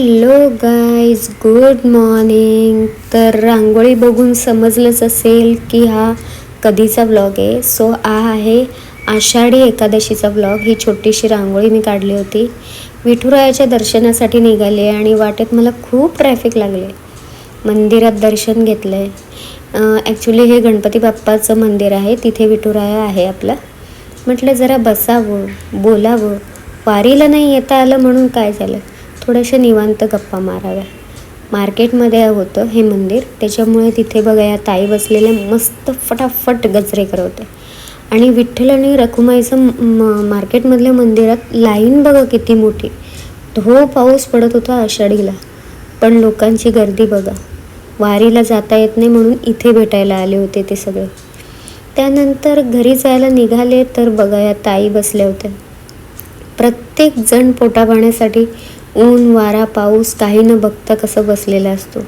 Hello guys, good morning. तर रांगोळी बघून समजलंच असेल की हा कधीचा व्लॉग आहे. सो हा आहे आषाढी एकादशीचा व्लॉग. ही छोटीशी रांगोळी मी काढली होती. विठुरायाच्या दर्शनासाठी निघाले आणि वाटेत मला खूप ट्रॅफिक लागले. मंदिरात दर्शन घेतलं आहे. ॲक्च्युली हे गणपती बाप्पाचं मंदिर आहे, तिथे विठुराया आहे आपला. म्हटलं जरा बसावं, बोलावं. वारीला नाही येता आलं म्हणून काय झालं, थोडंसं निवांत गप्पा माराव्या. मार्केटमध्ये होतं हे मंदिर, त्याच्यामुळे तिथे बघा या ताई बसलेल्या मस्त फटाफट गजरे करवते. आणि विठ्ठल आणि रखुमाईचं मार्केटमधल्या मंदिरात लाईन बघा किती मोठी. धो पाऊस पडत होता आषाढीला, पण लोकांची गर्दी बघा. वारीला जाता येत नाही म्हणून इथे भेटायला आले होते ते सगळे. त्यानंतर घरी जायला निघाले तर बघा या ताई बसल्या होत्या. प्रत्येक जण पोटापाण्यासाठी ऊन वारा पाऊस काही न बघता कसं बसलेला असतो,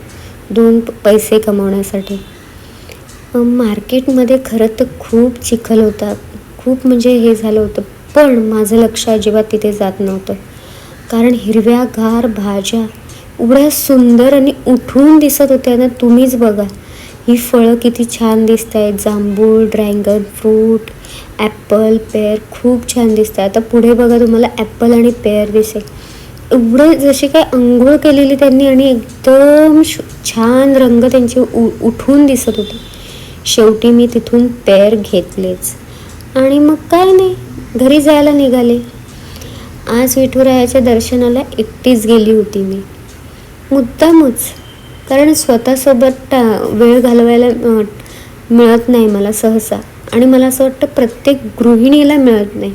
दोन पैसे कमवण्यासाठी. मार्केटमध्ये खरं तर खूप चिखल होता, खूप म्हणजे हे झालं होतं. पण माझं लक्ष अजिबात तिथे जात नव्हतं, कारण हिरव्यागार भाज्या एवढ्या सुंदर आणि उठून दिसत होत्या ना. तुम्हीच बघा ही फळं किती छान दिसत आहेत. जांभूळ, ड्रॅगन फ्रूट, ॲपल, पेअर खूप छान दिसत आहे. आता पुढे बघा तुम्हाला ॲपल आणि पेअर दिसेल. एवढं जशी काय अंघोळ केलेली त्यांनी आणि एकदम छान रंग त्यांचे उठून दिसत होते. शेवटी मी तिथून पेअर घेतलेच आणि मग काय नाही, घरी जायला निघाले. आज विठुरायाच्या दर्शनाला एकटीच गेली होती मी, मुद्दामच. कारण स्वतःसोबत वेळ घालवायला मिळत नाही मला सहसा, आणि मला असं वाटतं प्रत्येक गृहिणीला मिळत नाही.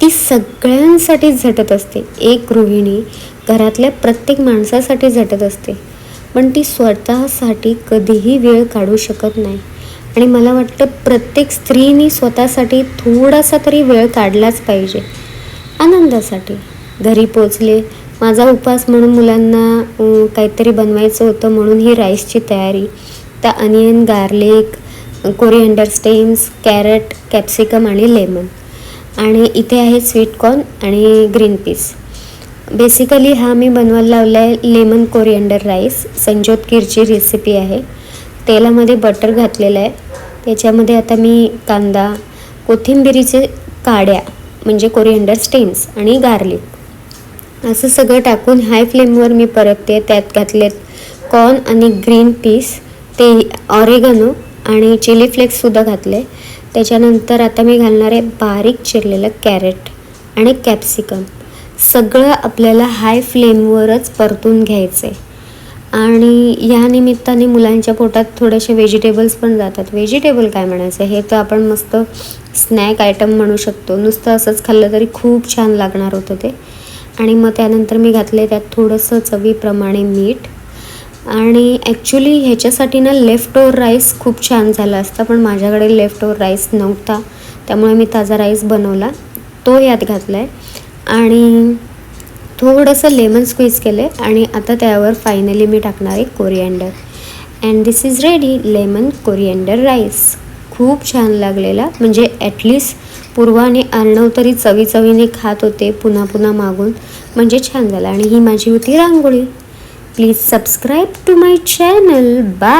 ती सगळ्यांसाठीच झटत असते. एक गृहिणी घरातल्या प्रत्येक माणसासाठी झटत असते, पण ती स्वतःसाठी कधीही वेळ काढू शकत नाही. आणि मला वाटतं प्रत्येक स्त्रीने स्वतःसाठी थोडासा तरी वेळ काढलाच पाहिजे, आनंदासाठी. घरी पोचले, माझा उपवास म्हणून मुलांना काहीतरी बनवायचं होतं म्हणून ही राईसची तयारी. त्या onion, garlic, coriander stems, carrot, capsicum आणि लेमन. आणि इथे आहे स्वीटकॉर्न आणि ग्रीन पीस. बेसिकली हा मी बनवायला लावला आहे लेमन कोरिएंडर राईस. संजोत कीरची रेसिपी आहे. तेलामध्ये बटर घातलेलं आहे. त्याच्यामध्ये आता मी कांदा, कोथिंबिरीचे काड्या म्हणजे कोरिएंडर स्टेम्स आणि गार्लिक असं सगळं टाकून हाय फ्लेमवर मी परतते. त्यात घातलेत कॉर्न आणि ग्रीन पीस, ते ऑरेगनो आणि चिली फ्लेक्ससुद्धा घातले. त्याच्यानंतर आता मी घालणार आहे बारीक चिरलेलं कॅरेट आणि कॅप्सिकम. सगळं आपल्याला हाय फ्लेमवरच परतून घ्यायचं आहे. आणि या निमित्ताने मुलांच्या पोटात थोडेसे व्हेजिटेबल्स पण जातात. व्हेजिटेबल काय म्हणायचं, हे तर आपण मस्त स्नॅक आयटम म्हणू शकतो. नुसतं असंच खाल्लं तरी खूप छान लागणार होतं ते. आणि मग त्यानंतर मी घातले त्यात थोडंसं चवीप्रमाणे मीठ. आणि ॲक्च्युली ह्याच्यासाठी ना लेफ्ट ओव्हर राईस खूप छान झाला असता, पण माझ्याकडे लेफ्ट ओव्हर राईस नव्हता, त्यामुळे मी ताजा राईस बनवला, तो यात घातला आहे. आणि थोडंसं लेमन स्क्वीज केलं आहे. आणि आता त्यावर फायनली मी टाकणार आहे coriander. And this is ready, lemon coriander rice. खूप छान लागलेला, म्हणजे ॲटलिस्ट पूर्वा आणि अर्णव तरी चवीने खात होते पुन्हा पुन्हा मागून, म्हणजे छान झालं. आणि ही माझी होती rangoli. Please subscribe to my channel. Bye.